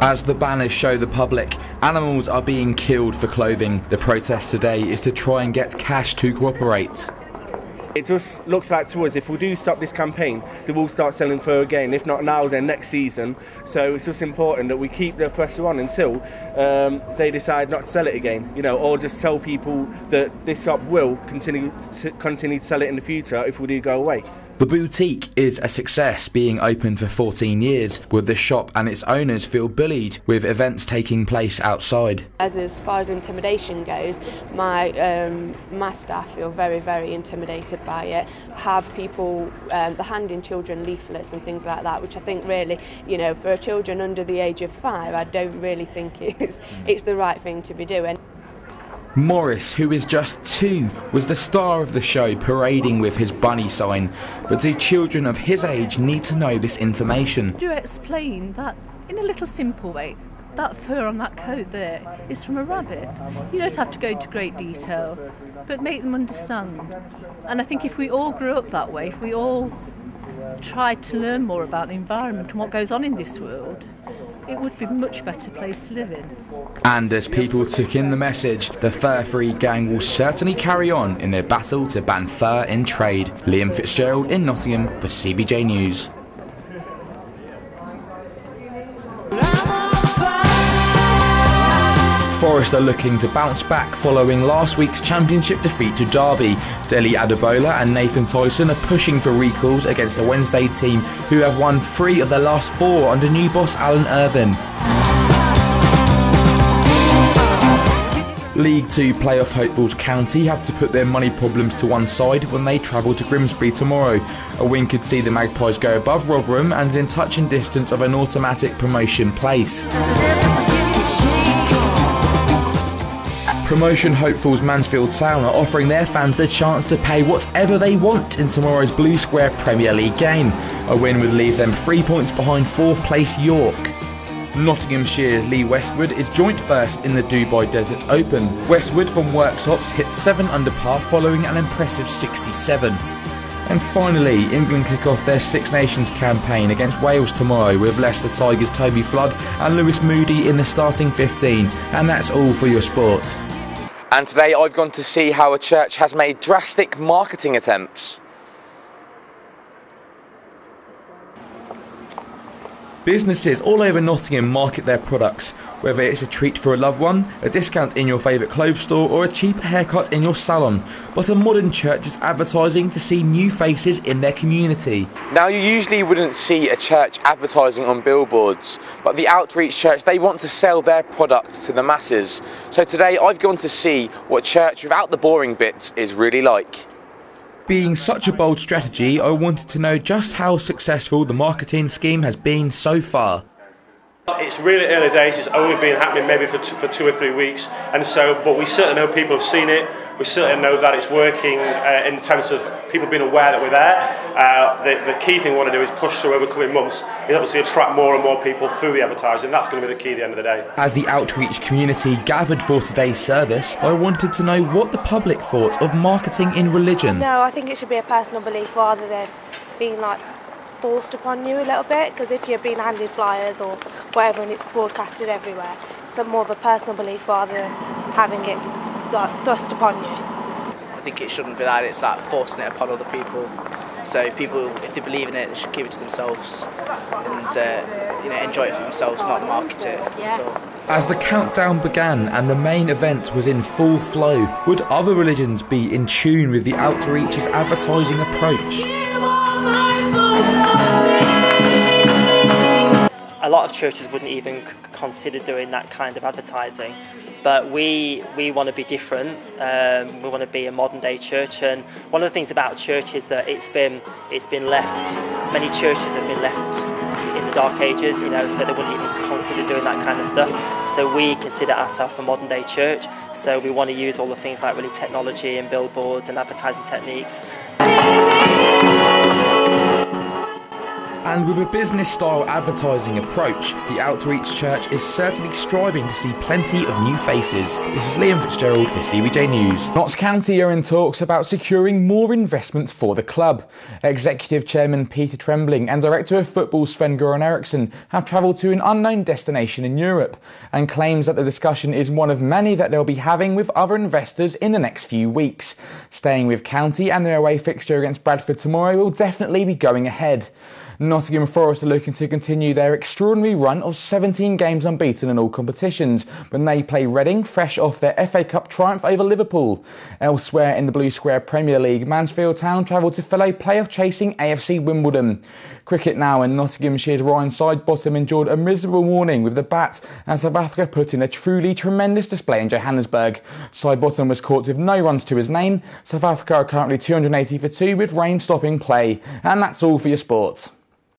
As the banners show the public, animals are being killed for clothing. The protest today is to try and get cash to cooperate. It just looks like to us, if we do stop this campaign, they will start selling fur again. If not now, then next season. So it's just important that we keep the pressure on until they decide not to sell it again, or just tell people that this shop will continue to sell it in the future if we do go away. The boutique is a success, being open for 14 years, with the shop and its owners feel bullied, with events taking place outside. As far as intimidation goes, my staff feel very, very intimidated by it. Have people they're handing children leaflets and things like that, which I think really, for children under the age of 5, I don't really think it's the right thing to be doing. Morris, who is just 2, was the star of the show, parading with his bunny sign. But do children of his age need to know this information? Do explain that in a little simple way. That fur on that coat there is from a rabbit. You don't have to go into great detail, but make them understand. And I think if we all grew up that way, if we all tried to learn more about the environment and what goes on in this world, it would be a much better place to live in. And as people took in the message, the fur-free gang will certainly carry on in their battle to ban fur in trade. Liam Fitzgerald in Nottingham for CBJ News. Forest are looking to bounce back following last week's championship defeat to Derby. Dele Adebola and Nathan Tyson are pushing for recalls against the Wednesday team, who have won 3 of their last 4 under new boss Alan Irvine. League 2 playoff hopefuls County have to put their money problems to one side when they travel to Grimsby tomorrow. A win could see the Magpies go above Rotherham and in touching distance of an automatic promotion place. Promotion hopefuls Mansfield Town are offering their fans the chance to pay whatever they want in tomorrow's Blue Square Premier League game. A win would leave them 3 points behind 4th place York. Nottinghamshire's Lee Westwood is joint first in the Dubai Desert Open. Westwood from Workshops hit 7 under par following an impressive 67. And finally, England kick off their Six Nations campaign against Wales tomorrow with Leicester Tigers' Toby Flood and Lewis Moody in the starting 15. And that's all for your sport. And today I've gone to see how a church has made drastic marketing attempts. Businesses all over Nottingham market their products, whether it's a treat for a loved one, a discount in your favourite clothes store or a cheaper haircut in your salon. But a modern church is advertising to see new faces in their community. Now, you usually wouldn't see a church advertising on billboards, but the Outreach Church, they want to sell their products to the masses. So today I've gone to see what church without the boring bits is really like. Being such a bold strategy, I wanted to know just how successful the marketing scheme has been so far. It's really early days. It's only been happening maybe for 2 or 3 weeks, but we certainly know people have seen it. We certainly know that it's working in terms of people being aware that we're there. The key thing we want to do is push through over coming months is obviously attract more and more people through the advertising. That's going to be the key at the end of the day. As the Outreach community gathered for today's service, I wanted to know what the public thought of marketing in religion. No, I think it should be a personal belief rather than being forced upon you a little bit, because if you're being handed flyers or whatever and it's broadcasted everywhere, it's more of a personal belief rather than having it thrust upon you. I think it shouldn't be that, it's forcing it upon other people. So people, if they believe in it, they should keep it to themselves and enjoy it for themselves, not market it at all. As the countdown began and the main event was in full flow, would other religions be in tune with the Outreach's advertising approach? A lot of churches wouldn't even consider doing that kind of advertising, but we want to be different. We want to be a modern day church, and one of the things about church is that it's been left. Many churches have been left in the dark ages, so they wouldn't even consider doing that kind of stuff. So we consider ourselves a modern day church. So we want to use all the things like really technology and billboards and advertising techniques. And with a business-style advertising approach, the Outreach Church is certainly striving to see plenty of new faces. This is Liam Fitzgerald for CBJ News. Notts County are in talks about securing more investment for the club. Executive Chairman Peter Trembling and Director of Football Sven-Göran Eriksson have travelled to an unknown destination in Europe and claims that the discussion is one of many that they'll be having with other investors in the next few weeks. Staying with County and their away fixture against Bradford tomorrow will definitely be going ahead. Nottingham Forest are looking to continue their extraordinary run of 17 games unbeaten in all competitions when they play Reading, fresh off their FA Cup triumph over Liverpool. Elsewhere in the Blue Square Premier League, Mansfield Town travel to fellow playoff-chasing AFC Wimbledon. Cricket now, and Nottinghamshire's Ryan Sidebottom endured a miserable morning with the bat as South Africa put in a truly tremendous display in Johannesburg. Sidebottom was caught with no runs to his name. South Africa are currently 280 for 2 with rain stopping play. And that's all for your sport.